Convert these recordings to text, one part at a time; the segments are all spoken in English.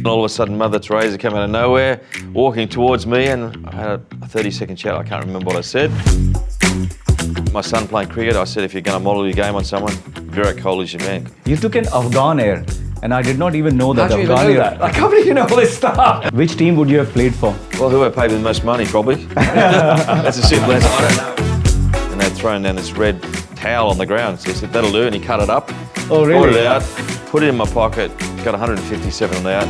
All of a sudden, Mother Teresa came out of nowhere, walking towards me, and I had a 30-second chat. I can't remember what I said. My son playing cricket, I said, if you're going to model your game on someone, Virat Kohli's your man. You took an Afghan Air, and I did not even know that. How do you even know that? I can't believe you know all this stuff. Which team would you have played for? Well, whoever paid me the most money, probably. That's as simple as I don't know. And they'd thrown down this red towel on the ground. So he said, that'll do, and he cut it up. Oh, really? Brought it out, put it in my pocket, got 157 on the out.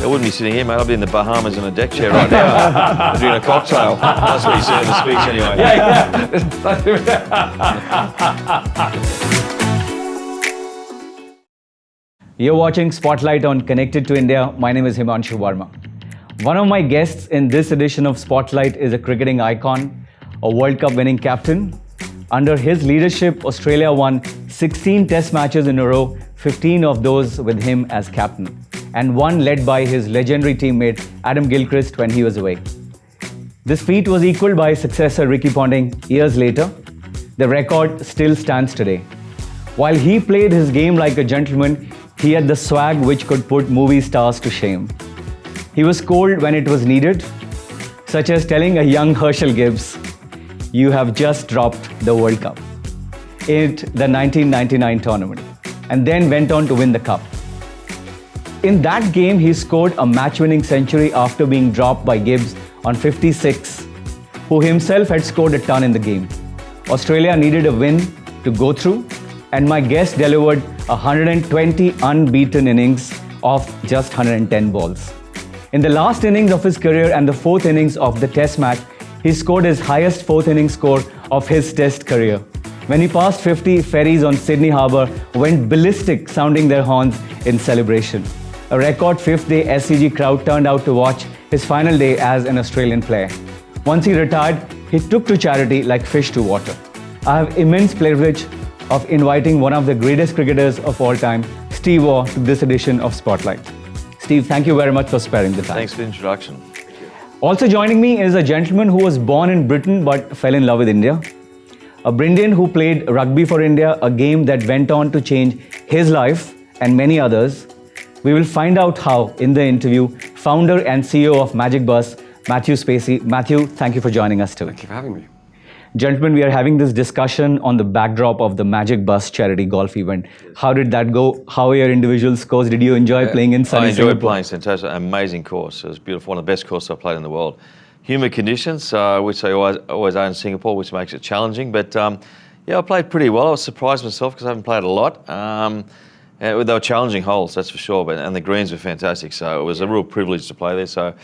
I wouldn't be sitting here, mate. I'd be in the Bahamas in a deck chair right now, doing a cocktail. That's what he said in the speech anyway. You're watching Spotlight on Connected to India. My name is Himanshu Verma. One of my guests in this edition of Spotlight is a cricketing icon, a World Cup winning captain. Under his leadership, Australia won 16 test matches in a row, 15 of those with him as captain, and one led by his legendary teammate Adam Gilchrist when he was away. This feat was equaled by his successor Ricky Ponting years later. The record still stands today. While he played his game like a gentleman, he had the swag which could put movie stars to shame. He was cold when it was needed, such as telling a young Herschel Gibbs, "You have just dropped the World Cup" in the 1999 tournament, and then went on to win the cup. In that game, he scored a match-winning century after being dropped by Gibbs on 56, who himself had scored a ton in the game. Australia needed a win to go through, and my guest delivered 120 unbeaten innings of just 110 balls. In the last innings of his career and the fourth innings of the test match, he scored his highest fourth inning score of his test career. When he passed 50, ferries on Sydney Harbour went ballistic, sounding their horns in celebration. A record fifth-day SCG crowd turned out to watch his final day as an Australian player. Once he retired, he took to charity like fish to water. I have immense privilege of inviting one of the greatest cricketers of all time, Steve Waugh, to this edition of Spotlight. Steve, thank you very much for sparing the time. Thanks for the introduction. Also joining me is a gentleman who was born in Britain but fell in love with India. A Brindian who played rugby for India, a game that went on to change his life and many others. We will find out how in the interview. Founder and CEO of Magic Bus, Matthew Spacie. Matthew, thank you for joining us today. Thank you for having me. Gentlemen, we are having this discussion on the backdrop of the Magic Bus charity golf event. How did that go? How were your individual scores? Did you enjoy playing in sunny Singapore? I enjoyed playing Sentosa, amazing course. It was beautiful, one of the best courses I've played in the world. Humid conditions, which I always are in Singapore, which makes it challenging. But yeah, I played pretty well. I was surprised myself because I haven't played a lot. They were challenging holes, that's for sure, and the greens were fantastic. So it was a real privilege to play there. So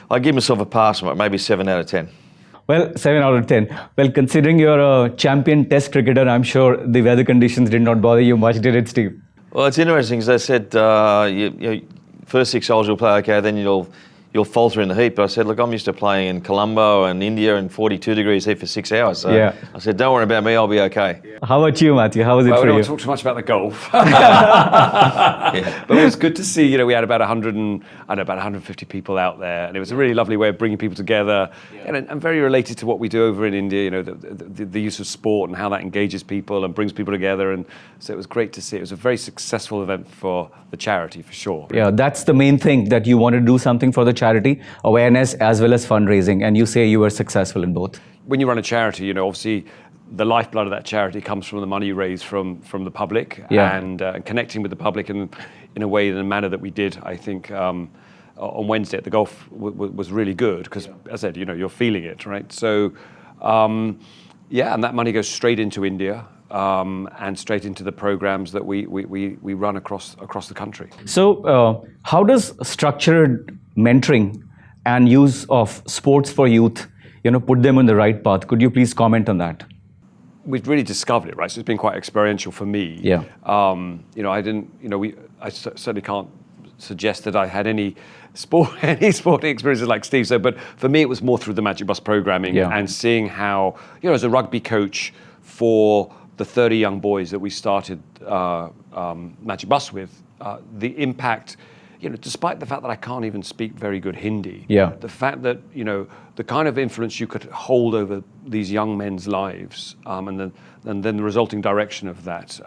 I give myself a pass, maybe 7 out of 10. Well, 7 out of 10. Well, considering you're a champion test cricketer, I'm sure the weather conditions did not bother you much, did it, Steve? Well, it's interesting, as I said, first 6 holes you'll play okay, then you'll falter in the heat. But I said, look, I'm used to playing in Colombo and India in 42 degrees heat for 6 hours. So yeah. I said, don't worry about me, I'll be okay. How about you, Matthew? How was it for you? I don't talk too much about the golf. But it was good to see, we had about 150 people out there. And it was a really lovely way of bringing people together. Yeah. And very related to what we do over in India, the use of sport and how that engages people and brings people together. And so it was great to see. It was a very successful event for the charity, for sure. Yeah, that's the main thing, that you want to do something for the charity, awareness as well as fundraising, and you say you were successful in both. When you run a charity, obviously the lifeblood of that charity comes from the money you raise from the public, and connecting with the public in a way, in a manner that we did, I think, on Wednesday at the golf was really good, because as I said, you're feeling it, right? So, and that money goes straight into India. And straight into the programs that we run across the country. So, how does structured mentoring and use of sports for youth, put them on the right path? Could you please comment on that? We've really discovered it, right? So it's been quite experiential for me. Yeah. I certainly can't suggest that I had any sporting experiences like Steve. So, but for me, it was more through the Magic Bus programming and seeing how, as a rugby coach for the 30 young boys that we started Magic Bus with, the impact, despite the fact that I can't even speak very good Hindi, the fact that, the kind of influence you could hold over these young men's lives, and then the resulting direction of that,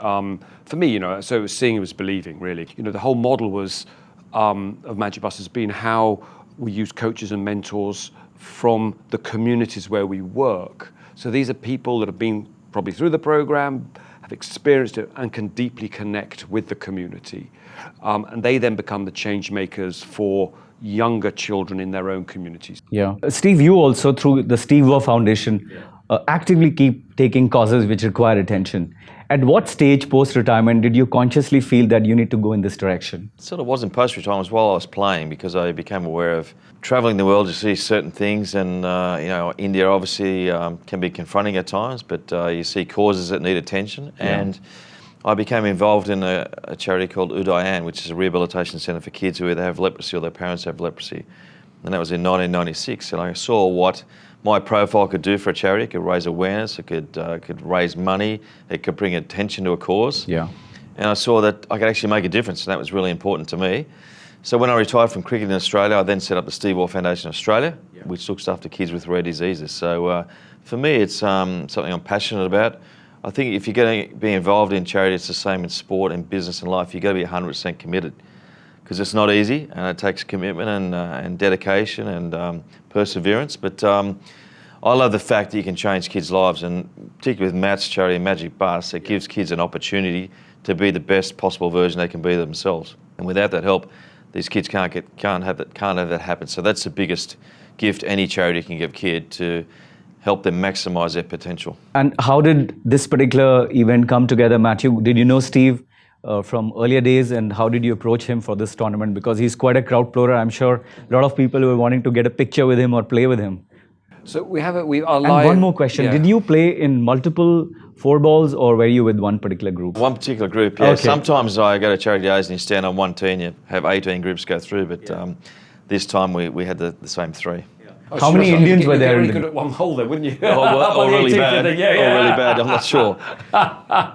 for me, so seeing was believing, really. The whole model was of Magic Bus has been how we use coaches and mentors from the communities where we work. So these are people that have been probably through the program, have experienced it, and can deeply connect with the community. And they then become the change makers for younger children in their own communities. Yeah. Steve, you also, through the Steve Waugh Foundation, actively keep taking causes which require attention. At what stage post-retirement did you consciously feel that you need to go in this direction? It sort of wasn't post-retirement, it was while I was playing, because I became aware of travelling the world to see certain things, and India obviously can be confronting at times, but you see causes that need attention, and I became involved in a charity called Udayan, which is a rehabilitation centre for kids who either have leprosy or their parents have leprosy, and that was in 1996, and I saw what my profile could do for a charity. It could raise awareness, it could raise money, it could bring attention to a cause. Yeah. And I saw that I could actually make a difference, and that was really important to me. So when I retired from cricket in Australia, I then set up the Steve Waugh Foundation Australia, which looks after kids with rare diseases. So for me, it's something I'm passionate about. I think if you're going to be involved in charity, it's the same in sport and business and life. You've got to be 100% committed, because it's not easy, and it takes commitment and dedication and perseverance. But I love the fact that you can change kids' lives, and particularly with Matt's charity, Magic Bus, it gives kids an opportunity to be the best possible version they can be themselves. And without that help, these kids can't have that happen. So that's the biggest gift any charity can give a kid, to help them maximise their potential. And how did this particular event come together, Matthew? Did you know Steve from earlier days, and how did you approach him for this tournament? Because he's quite a crowd pleaser. I'm sure a lot of people were wanting to get a picture with him or play with him. So we are And live. one more question. Yeah. Did you play in multiple four balls, or were you with one particular group? One particular group, yeah. Okay. Sometimes I go to charity days and you stand on one tee and you have 18 groups go through, but this time we had the same three. How many Indians were there? You could at one hole there, wouldn't you? Or really bad. Or really bad, I'm not sure.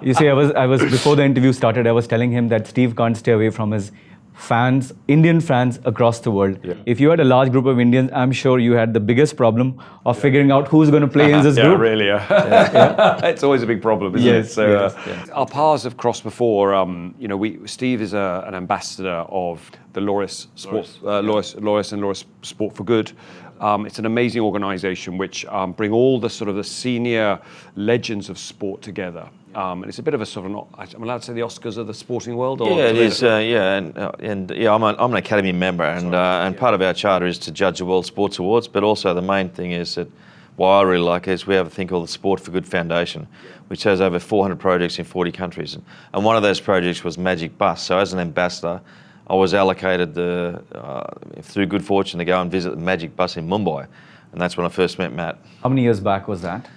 You see, I was before the interview started, I was telling him that Steve can't stay away from his fans, Indian fans across the world. Yeah. If you had a large group of Indians, I'm sure you had the biggest problem of figuring out who's going to play in this group. Really. It's always a big problem, isn't it? So, our paths have crossed before. Steve is an ambassador of the Loris Sport for Good. It's an amazing organisation which bring all the sort of the senior legends of sport together. And it's a bit of a sort of, I'm allowed to say the Oscars of the sporting world? Or it is. I'm an academy member, and part of our charter is to judge the World Sports Awards. But also the main thing is that what I really like is we have a thing called the Sport for Good Foundation, which has over 400 projects in 40 countries, and one of those projects was Magic Bus. So as an ambassador, I was allocated through good fortune to go and visit the Magic Bus in Mumbai, and that's when I first met Matt. How many years back was that?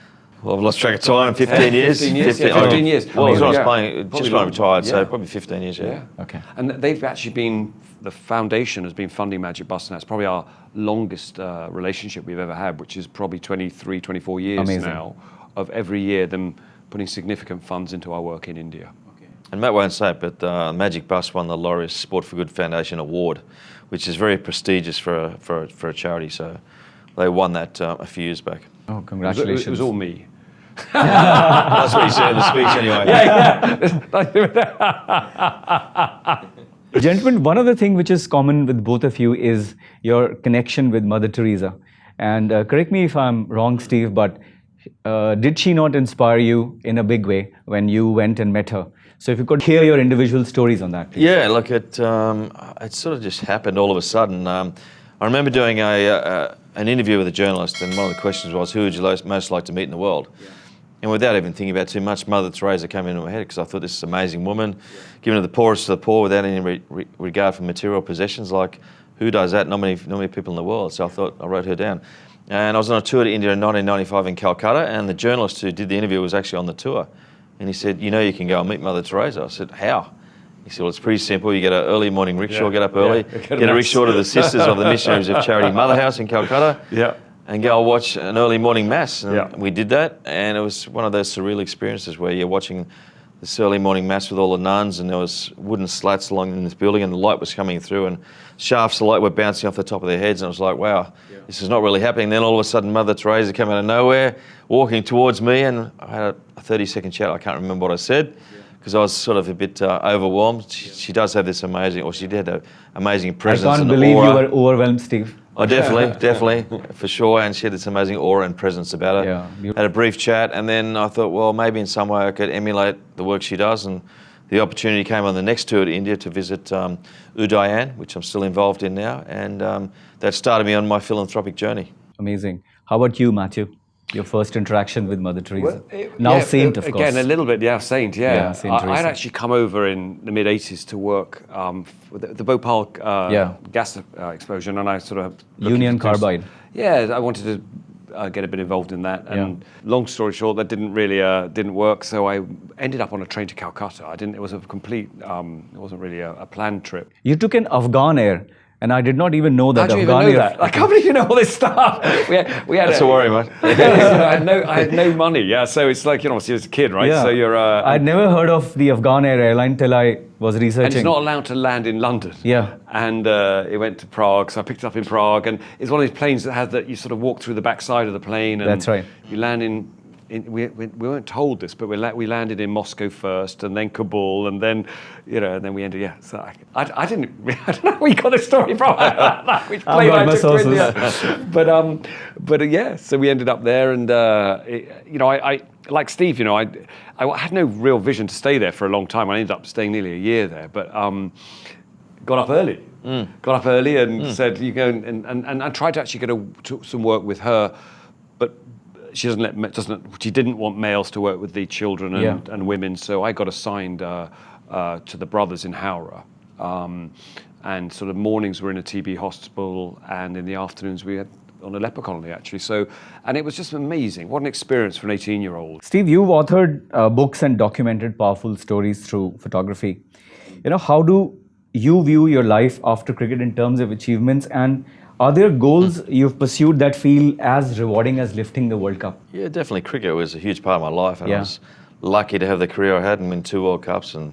Well, I've lost track of time. 15 years. 15 years. Well, I was playing just when I retired, so probably 15 years. Yeah. Okay. And they've actually been, the foundation has been funding Magic Bus, and that's probably our longest relationship we've ever had, which is probably 23, 24 years now, of every year them putting significant funds into our work in India. And Matt won't say it, but Magic Bus won the Loris Sport for Good Foundation Award, which is very prestigious for a charity. So they won that a few years back. Oh, congratulations. It was all me. That's what he said in the speech anyway. Gentlemen, one other thing which is common with both of you is your connection with Mother Teresa. And correct me if I'm wrong, Steve, but did she not inspire you in a big way when you went and met her? So if you could hear your individual stories on that, please. Yeah, look, it sort of just happened all of a sudden. I remember doing an interview with a journalist, and one of the questions was, who would you most like to meet in the world? Yeah. And without even thinking about it too much, Mother Teresa came into my head, because I thought, this is an amazing woman, giving to the poorest of the poor without any regard for material possessions. Like, who does that? Not many people in the world. So I thought, I wrote her down. And I was on a tour to India in 1995 in Calcutta, and the journalist who did the interview was actually on the tour. And he said, you can go and meet Mother Teresa. I said, how? He said, well, it's pretty simple. You get an early morning rickshaw, get up early, get a rickshaw to the Sisters of the Missionaries of Charity Mother House in Calcutta, and go watch an early morning mass. And we did that, and it was one of those surreal experiences where you're watching this early morning mass with all the nuns, and there was wooden slats along in this building, and the light was coming through, and shafts of light were bouncing off the top of their heads, and I was like, wow, this is not really happening. Then all of a sudden, Mother Teresa came out of nowhere, walking towards me, and I had a 30-second chat. I can't remember what I said, because I was sort of a bit overwhelmed. She does have this amazing, or she did have amazing I presence can't and believe aura. you were overwhelmed, Steve. Oh, definitely, for sure. And she had this amazing aura and presence about her. Yeah. Had a brief chat, and then I thought, well, maybe in some way I could emulate the work she does. And the opportunity came on the next tour to India to visit Udayan, which I'm still involved in now. And that started me on my philanthropic journey. Amazing. How about you, Matthew? Your first interaction with Mother Teresa. Now Saint, of course. Again, a little bit, Saint, Yeah, Saint Teresa. I'd actually come over in the mid-'80s to work with the Bhopal gas explosion, and I sort of... Union Carbide. Yeah, I wanted to get a bit involved in that. And long story short, that didn't really didn't work, so I ended up on a train to Calcutta. It was a complete, it wasn't really a planned trip. You took an Afghan Air. And I did not even know that. How do you even know that? I can't believe you know all this stuff. We had That's a worry, mate. I had no money. Yeah, so it's like, obviously as a kid, right? Yeah. So you're. I'd never heard of the Afghan Air airline till I was researching. And it's not allowed to land in London. Yeah. And it went to Prague, so I picked it up in Prague, and it's one of these planes that has that you sort of walk through the back side of the plane. And that's right. You land in. We weren't told this, but we landed in Moscow first, and then Kabul, and then, and then we ended. Yeah, so I don't know where you got this story from. Which plane I took to India. But yeah, so we ended up there, and I like Steve. I had no real vision to stay there for a long time. I ended up staying nearly a year there, but got up early. Got up early and said, you go and I tried to actually get some work with her, but she she didn't want males to work with the children and women, so I got assigned to the brothers in Howrah. And sort of mornings we're in a TB hospital, and in the afternoons we had on a leper colony actually. And it was just amazing. What an experience for an 18-year-old. Steve, you've authored books and documented powerful stories through photography. How do you view your life after cricket in terms of achievements, and are there goals you've pursued that feel as rewarding as lifting the World Cup? Yeah, definitely. Cricket was a huge part of my life, and I was lucky to have the career I had and win 2 World Cups. And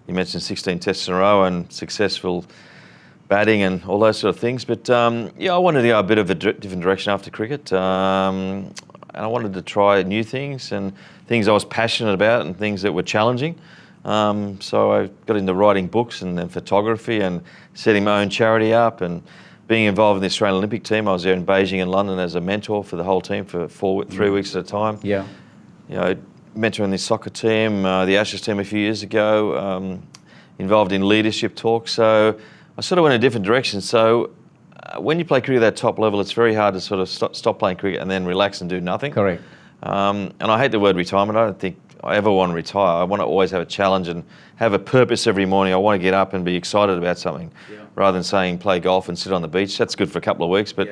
you mentioned 16 tests in a row and successful batting and all those sort of things. But I wanted to go a bit of a different direction after cricket. And I wanted to try new things and things I was passionate about and things that were challenging. So I got into writing books and then photography and setting my own charity up and being involved in the Australian Olympic team. I was there in Beijing and London as a mentor for the whole team for 3 weeks at a time. Yeah. Mentoring the soccer team, the Ashes team a few years ago, involved in leadership talks. So I sort of went in a different direction. So when you play cricket at that top level, it's very hard to sort of stop playing cricket and then relax and do nothing. Correct. And I hate the word retirement. I don't think I ever want to retire. I want to always have a challenge and have a purpose every morning. I want to get up and be excited about something rather than saying play golf and sit on the beach. That's good for a couple of weeks, but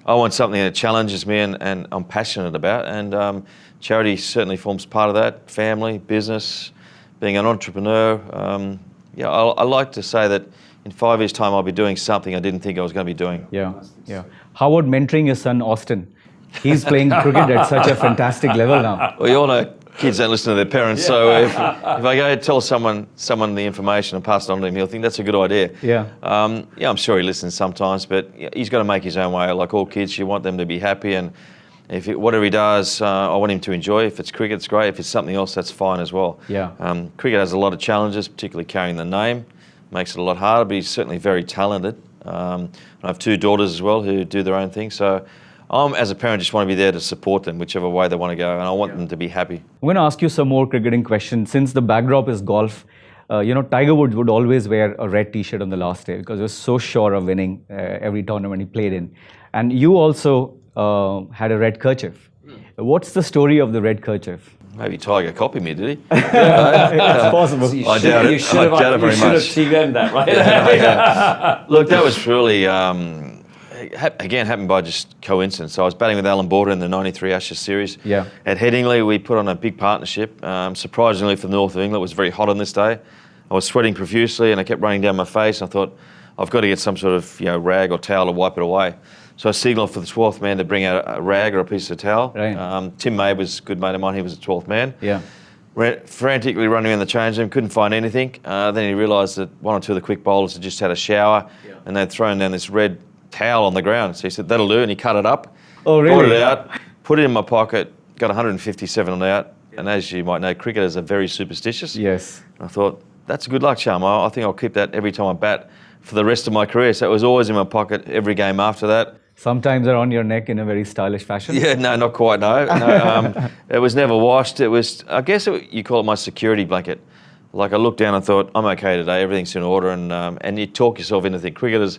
I want something that challenges me and I'm passionate about. And charity certainly forms part of that. Family, business, being an entrepreneur. I like to say that in 5 years' time I'll be doing something I didn't think I was going to be doing. Yeah. How about mentoring your son, Austin? He's playing cricket at such a fantastic level now. Well, you all know kids don't listen to their parents, so if I go tell someone the information and pass it on to him, he'll think that's a good idea. Yeah. I'm sure he listens sometimes, but he's got to make his own way. Like all kids, you want them to be happy, and whatever he does, I want him to enjoy. If it's cricket, it's great. If it's something else, that's fine as well. Yeah. Cricket has a lot of challenges, particularly carrying the name. Makes it a lot harder, but he's certainly very talented. I have 2 daughters as well who do their own thing, so as a parent, just want to be there to support them, whichever way they want to go, and I want them to be happy. I'm going to ask you some more cricketing questions. Since the backdrop is golf, Tiger Woods would always wear a red T-shirt on the last day because he was so sure of winning every tournament he played in. And you also had a red kerchief. What's the story of the red kerchief? Maybe Tiger copied me, did he? It's possible. I doubt it. You should have TV'd that, right? Look, that was really... again, happened by just coincidence. So I was batting with Alan Border in the 93 Ashes series. Yeah. At Headingley, we put on a big partnership. Surprisingly for the north of England, it was very hot on this day. I was sweating profusely and I kept running down my face. I thought, I've got to get some sort of rag or towel to wipe it away. So I signalled for the 12th man to bring out a rag or a piece of towel. Right. Tim May was a good mate of mine. He was the 12th man. Yeah. Frantically running around the change room, couldn't find anything. Then he realised that 1 or 2 of the quick bowlers had just had a shower and they'd thrown down this red towel on the ground. So he said, that'll do, and he cut it up, Oh, really? brought it out, put it in my pocket, got 157 on it out, And as you might know, cricketers are very superstitious. Yes. I thought, that's a good luck charm. I think I'll keep that every time I bat for the rest of my career. So it was always in my pocket every game after that. Sometimes around your neck in a very stylish fashion. Yeah, no, not quite, no. It was never washed. It was, I guess you call it my security blanket. Like I looked down and thought, I'm okay today, everything's in order. And you talk yourself into things. Cricketers,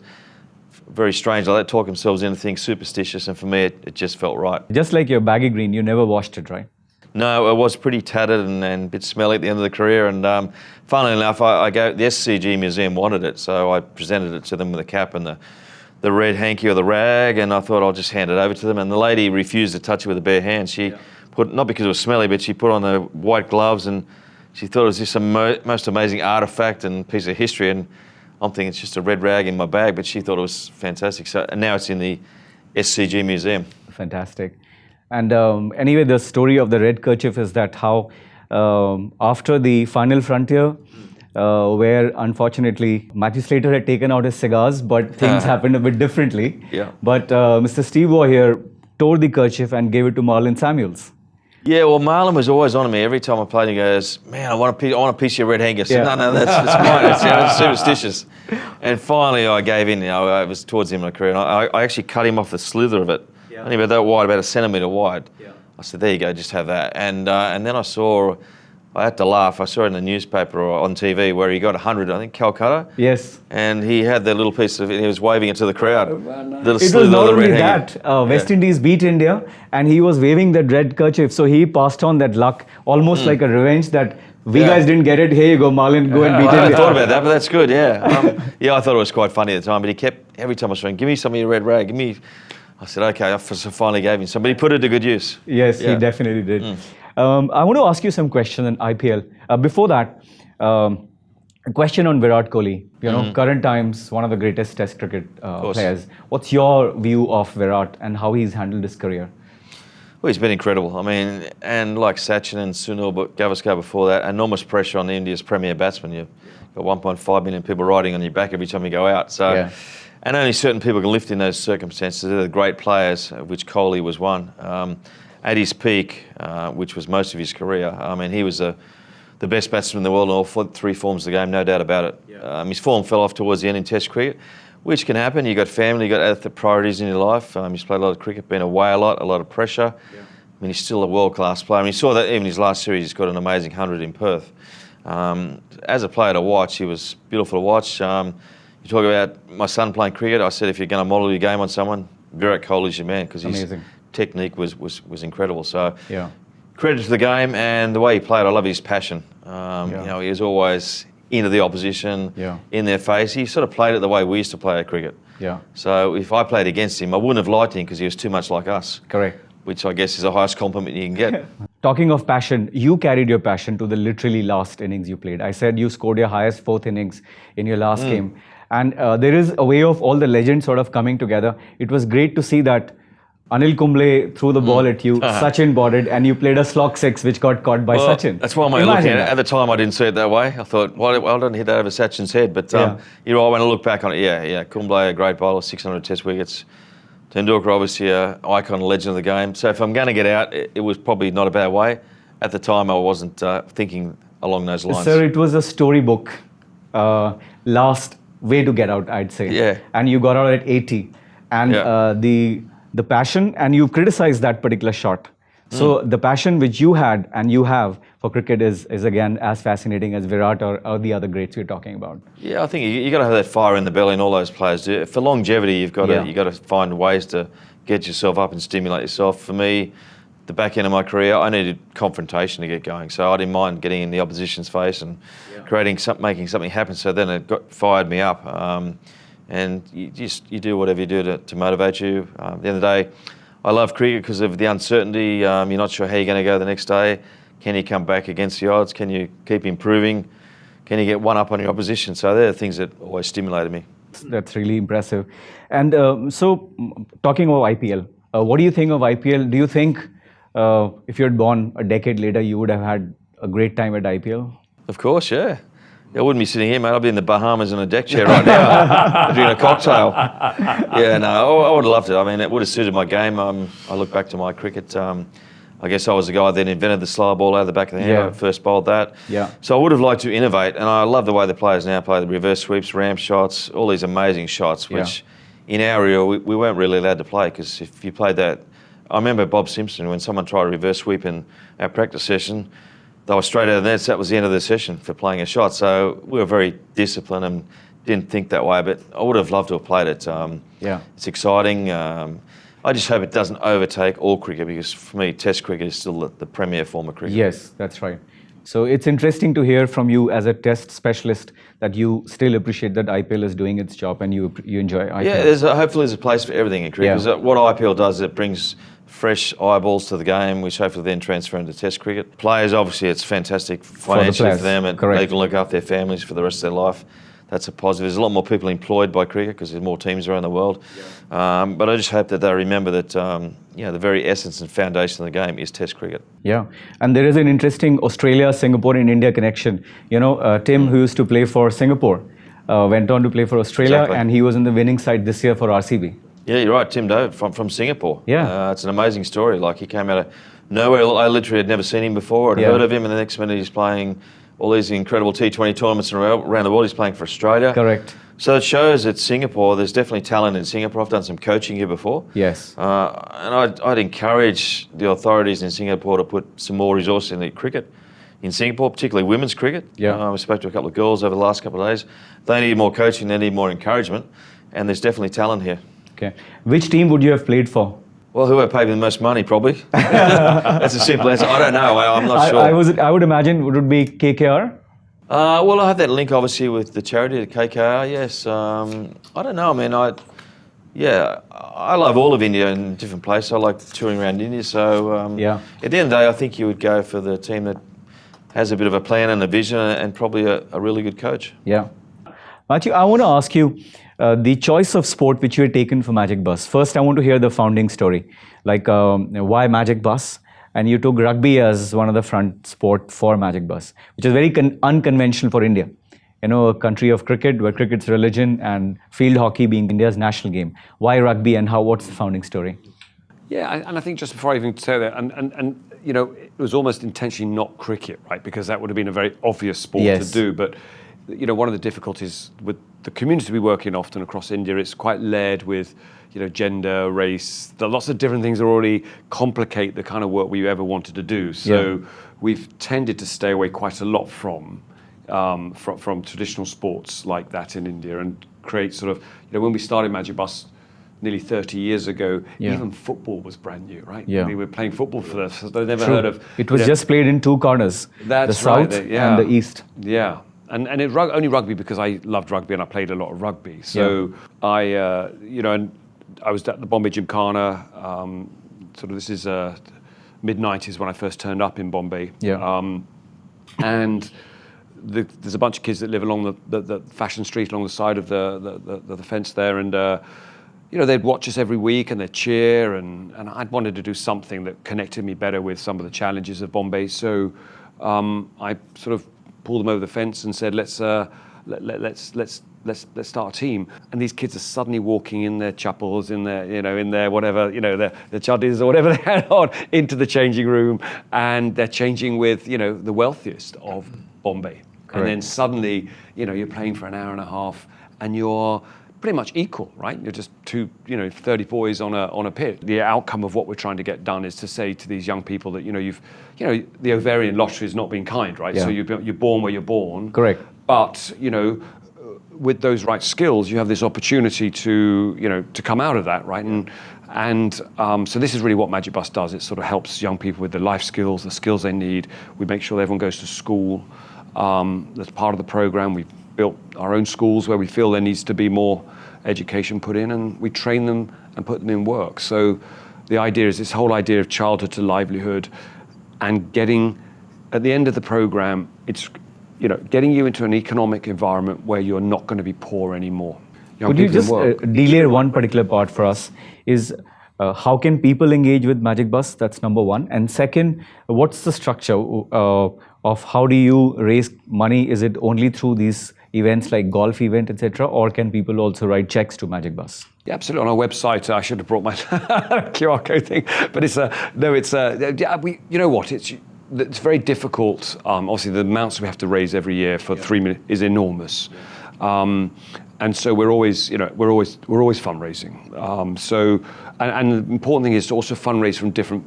very strange like that, talk themselves into things superstitious. And for me, it just felt right. Just like your baggy green, you never washed it, right? No, it was pretty tattered and a bit smelly at the end of the career. And funnily enough, the SCG Museum wanted it. So I presented it to them with the cap and the red hanky or the rag, and I thought I'll just hand it over to them. And the lady refused to touch it with a bare hand. She put, not because it was smelly, but she put on the white gloves and she thought it was just a most amazing artifact and piece of history. And I'm thinking it's just a red rag in my bag, but she thought it was fantastic. So and now it's in the SCG Museum. Fantastic. And anyway, the story of the red kerchief is that how after the final frontier, where unfortunately Matthew Slater had taken out his cigars, but things happened a bit differently. Yeah. But Mr. Steve Waugh here tore the kerchief and gave it to Marlon Samuels. Yeah, well, Marlon was always on me. Every time I played, he goes, "Man, I want a piece of your red hanger." I said, "No, that's mine. It's superstitious." And finally, I gave in. It was towards the end of my career, and I actually cut him off the slither of it. Only about that wide, about a centimetre wide. I said, "There you go, just have that." And then I had to laugh. I saw it in the newspaper or on TV where he got 100, I think, Calcutta. Yes. And he had that little piece of it, he was waving it to the crowd. It was not only that, West Indies beat India and he was waving that red kerchief. So he passed on that luck, almost like a revenge that we guys didn't get it. Here you go, Marlon, go and beat India. I hadn't thought about that, but that's good, yeah. I thought it was quite funny at the time, but he kept, every time I saw him, give me some of your red rag, give me. I said, okay, I finally gave him some, but he put it to good use. Yes, he definitely did. I want to ask you some questions on IPL. Before that, a question on Virat Kohli. You know, current times, one of the greatest Test cricket players. What's your view of Virat and how he's handled his career? Well, he's been incredible. I mean, and like Sachin and Sunil Gavaskar before that, enormous pressure on India's premier batsman. You've got 1.5 million people riding on your back every time you go out. So, and only certain people can lift in those circumstances. They're the great players, of which Kohli was one. At his peak, which was most of his career, I mean, he was the best batsman in the world in all three forms of the game, no doubt about it. His form fell off towards the end in Test cricket, which can happen. You've got family, you've got other priorities in your life. He's played a lot of cricket, been away a lot of pressure. I mean, he's still a world-class player. I mean, you saw that even his last series, he's got an amazing 100 in Perth. As a player to watch, he was beautiful to watch. You talk about my son playing cricket. I said, if you're going to model your game on someone, Virat Kohli's your man, because his technique was incredible. So credit to the game and the way he played. I love his passion. You know, he was always into the opposition, in their face. He sort of played it the way we used to play at cricket. So if I played against him, I wouldn't have liked him because he was too much like us. Correct. Which I guess is the highest compliment you can get. Talking of passion, you carried your passion to the literally last innings you played. I said you scored your highest fourth innings in your last game. And there is a way of all the legends sort of coming together. It was great to see that Anil Kumble threw the ball at you, Sachin bought it, and you played a slog six which got caught by Sachin. That's why I'm looking at it. At the time, I didn't see it that way. I thought, well, I didn't hit that over Sachin's head. But you know, when I look back on it, Kumble, a great bowler, 600 Test wickets. Tendulkar, obviously an icon, legend of the game. So if I'm going to get out, it was probably not a bad way. At the time, I wasn't thinking along those lines. Sir, it was a storybook last way to get out, I'd say. And you got out at 80. And the passion, and you criticized that particular shot. So the passion which you had and you have for cricket is again as fascinating as Virat or the other greats we're talking about. Yeah, I think you got to have that fire in the belly, and all those players do. For longevity, you've got to find ways to get yourself up and stimulate yourself. For me, the back end of my career, I needed confrontation to get going. So I didn't mind getting in the opposition's face and making something happen. So then it fired me up. And you do whatever you do to motivate you. At the end of the day, I love cricket because of the uncertainty. You're not sure how you're going to go the next day. Can you come back against the odds? Can you keep improving? Can you get one up on your opposition? So they're the things that always stimulated me. That's really impressive. And so, talking about IPL, what do you think of IPL? Do you think if you had born a decade later, you would have had a great time at IPL? Of course, yeah. I wouldn't be sitting here, mate. I'd be in the Bahamas in a deck chair right now, drinking a cocktail. I would have loved it. I mean, it would have suited my game. I look back to my cricket. I I guess I was the guy that invented the slow ball out of the back of the hand. Yeah. I first bowled that. Yeah. So I would have liked to innovate, and I love the way the players now play the reverse sweeps, ramp shots, all these amazing shots, which in our era we weren't really allowed to play, because if you played that, I remember Bob Simpson, when someone tried a reverse sweep in our practice session, they were straight out of the nets. That was the end of the session for playing a shot. So we were very disciplined and didn't think that way, but I would have loved to have played it. It's exciting. I just hope it doesn't overtake all cricket, because for me, Test cricket is still the premier form of cricket. Yes, that's right. So it's interesting to hear from you as a Test specialist that you still appreciate that IPL is doing its job and you enjoy IPL. Yeah, hopefully there's a place for everything in cricket. Yeah. Because what IPL does is it brings fresh eyeballs to the game, which hopefully then transfer into Test cricket. Players, obviously, it's fantastic financially for them, and they can look after their families for the rest of their life. That's a positive. There's a lot more people employed by cricket because there's more teams around the world. But I just hope that they remember that the very essence and foundation of the game is Test cricket. Yeah, and there is an interesting Australia, Singapore and India connection. Tim, who used to play for Singapore, went on to play for Australia, and he was in the winning side this year for RCB. Yeah, you're right, Tim David from Singapore. Yeah. It's an amazing story. Like, he came out of nowhere. I literally had never seen him before. I'd heard of him, and the next minute he's playing all these incredible T20 tournaments around the world. He's playing for Australia. Correct. So it shows that Singapore, there's definitely talent in Singapore. I've done some coaching here before. Yes. And I'd encourage the authorities in Singapore to put some more resources into cricket in Singapore, particularly women's cricket. Yeah. I spoke to a couple of girls over the last couple of days. They need more coaching, they need more encouragement, and there's definitely talent here. Okay. Which team would you have played for? Well, whoever paid me the most money, probably. That's a simple answer. I don't know. I'm not sure. I would imagine it would be KKR. Well, I have that link, obviously, with the charity, the KKR. Yes. I don't know. I mean, I love all of India in different places. I like touring around India. So at the end of the day, I think you would go for the team that has a bit of a plan and a vision, and probably a really good coach. Yeah. Matthew, I want to ask you, the choice of sport which you had taken for Magic Bus. First, I want to hear the founding story. Like, why Magic Bus? And you took rugby as one of the front sport for Magic Bus, which is very unconventional for India. A country of cricket, where cricket's religion, and field hockey being India's national game. Why rugby, and what's the founding story? Yeah, and I think just before I even say that, and it was almost intentionally not cricket, right? Because that would have been a very obvious sport to do. But one of the difficulties with the community we work in often across India, it's quite layered with, gender, race. There are lots of different things that already complicate the kind of work we ever wanted to do. So we've tended to stay away quite a lot from traditional sports like that in India, and create sort of, when we started Magic Bus nearly 30 years ago, even football was brand new, right? Yeah. We were playing football for this. They never heard of. It was just played in two corners. That's the south and the east. Yeah. And only rugby, because I loved rugby and I played a lot of rugby. So I was at the Bombay Gymkhana. This is mid-90s when I first turned up in Bombay. Yeah. And there's a bunch of kids that live along the fashion street along the side of the fence there, and they'd watch us every week and they'd cheer, and I'd wanted to do something that connected me better with some of the challenges of Bombay. So I sort of pulled them over the fence and said, let's start a team. And these kids are suddenly walking in their chappals, in their whatever, their chuddies or whatever they had on, into the changing room, and they're changing with, the wealthiest of Bombay. Correct. And then suddenly, you're playing for an hour and a half, and you're pretty much equal, right? You're just 30 boys on a pit. The outcome of what we're trying to get done is to say to these young people that, the ovarian lottery has not been kind, right? Yeah. So you're born where you're born. Correct. But, with those right skills, you have this opportunity to come out of that, right? And so this is really what Magic Bus does. It sort of helps young people with the life skills, the skills they need. We make sure everyone goes to school. That's part of the program. We've built our own schools where we feel there needs to be more education put in, and we train them and put them in work. So the idea is this whole idea of childhood to livelihood, and getting, at the end of the program, it's getting you into an economic environment where you're not going to be poor anymore. Could you just delayer one particular part for us? Is how can people engage with Magic Bus? That's number one. And second, what's the structure of how do you raise money? Is it only through these events like golf event, etc., or can people also write checks to Magic Bus? Yeah, absolutely. On our website, I should have brought my QR code thing, but you know what? It's very difficult. Obviously, the amounts we have to raise every year for 3 minutes is enormous, and so we're always fundraising. And the important thing is to also fundraise from different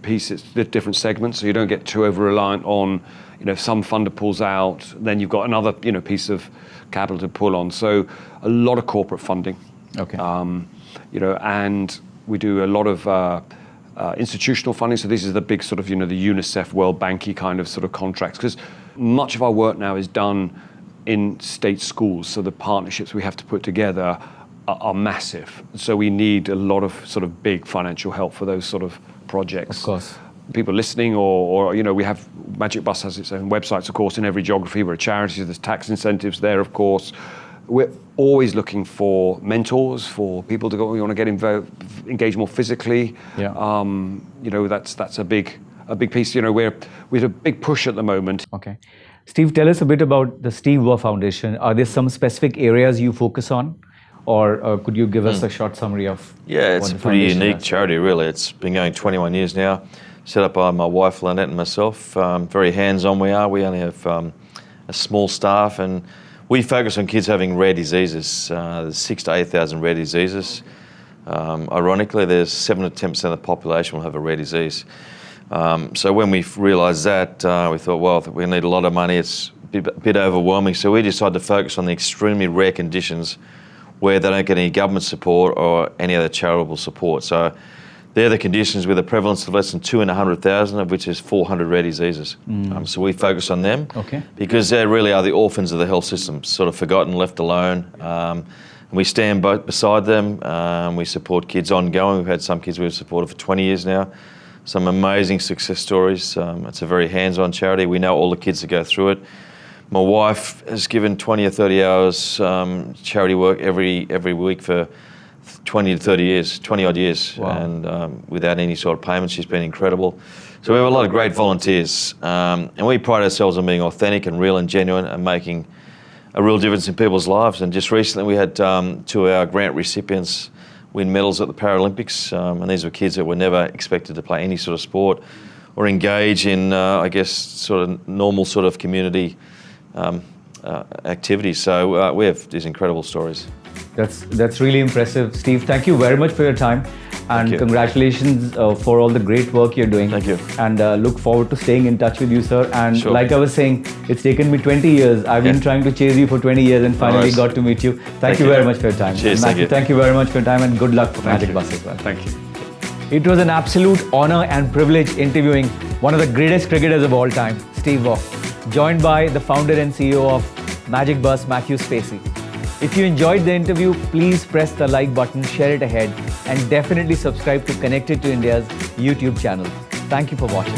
pieces, different segments, so you don't get too over reliant on, if some funder pulls out, then you've got another, piece of capital to pull on. So a lot of corporate funding. Okay. And we do a lot of institutional funding. So this is the big sort of, the UNICEF, World Banky kind of sort of contracts, because much of our work now is done in state schools. So the partnerships we have to put together are massive. So we need a lot of sort of big financial help for those sort of projects. Of course. People listening, or we have Magic Bus has its own websites, of course, in every geography. We're a charity. There's tax incentives there, of course. We're always looking for mentors, for people to go. We want to get engaged more physically. Yeah. That's a big piece. We're a big push at the moment. Okay. Steve, tell us a bit about the Steve Waugh Foundation. Are there some specific areas you focus on? Or could you give us a short summary of? Yeah, it's a pretty unique charity, really. It's been going 21 years now. Set up by my wife, Lynette, and myself. Very hands-on we are. We only have a small staff, and we focus on kids having rare diseases. There's 6,000 to 8,000 rare diseases. Ironically, there's 7 to 10% of the population will have a rare disease. So when we realised that, we thought, well, we need a lot of money. It's a bit overwhelming. So we decided to focus on the extremely rare conditions where they don't get any government support or any other charitable support. So they're the conditions with a prevalence of less than 2 in 100,000, of which is 400 rare diseases. So we focus on them because they really are the orphans of the health system, sort of forgotten, left alone. And we stand beside them. We support kids ongoing. We've had some kids we've supported for 20 years now. Some amazing success stories. It's a very hands-on charity. We know all the kids that go through it. My wife has given 20 or 30 hours charity work every week for 20 to 30 years, 20 odd years. Wow. And without any sort of payment, she's been incredible. So we have a lot of great volunteers. And we pride ourselves on being authentic and real and genuine and making a real difference in people's lives. And just recently we had 2 of our grant recipients win medals at the Paralympics. And these were kids that were never expected to play any sort of sport or engage in, sort of normal sort of community activities. So we have these incredible stories. That's really impressive. Steve, thank you very much for your time, and congratulations for all the great work you're doing. Thank you. And look forward to staying in touch with you, sir. And sure. Like I was saying, it's taken me 20 years. I've been trying to chase you for 20 years and finally got to meet you. Thank you very much for your time. Cheers, Matthew, thank you very much for your time, and good luck for Magic Bus as well. Thank you. It was an absolute honor and privilege interviewing one of the greatest cricketers of all time, Steve Waugh, joined by the founder and CEO of Magic Bus, Matthew Spacie. If you enjoyed the interview, please press the like button, share it ahead, and definitely subscribe to Connected to India's YouTube channel. Thank you for watching.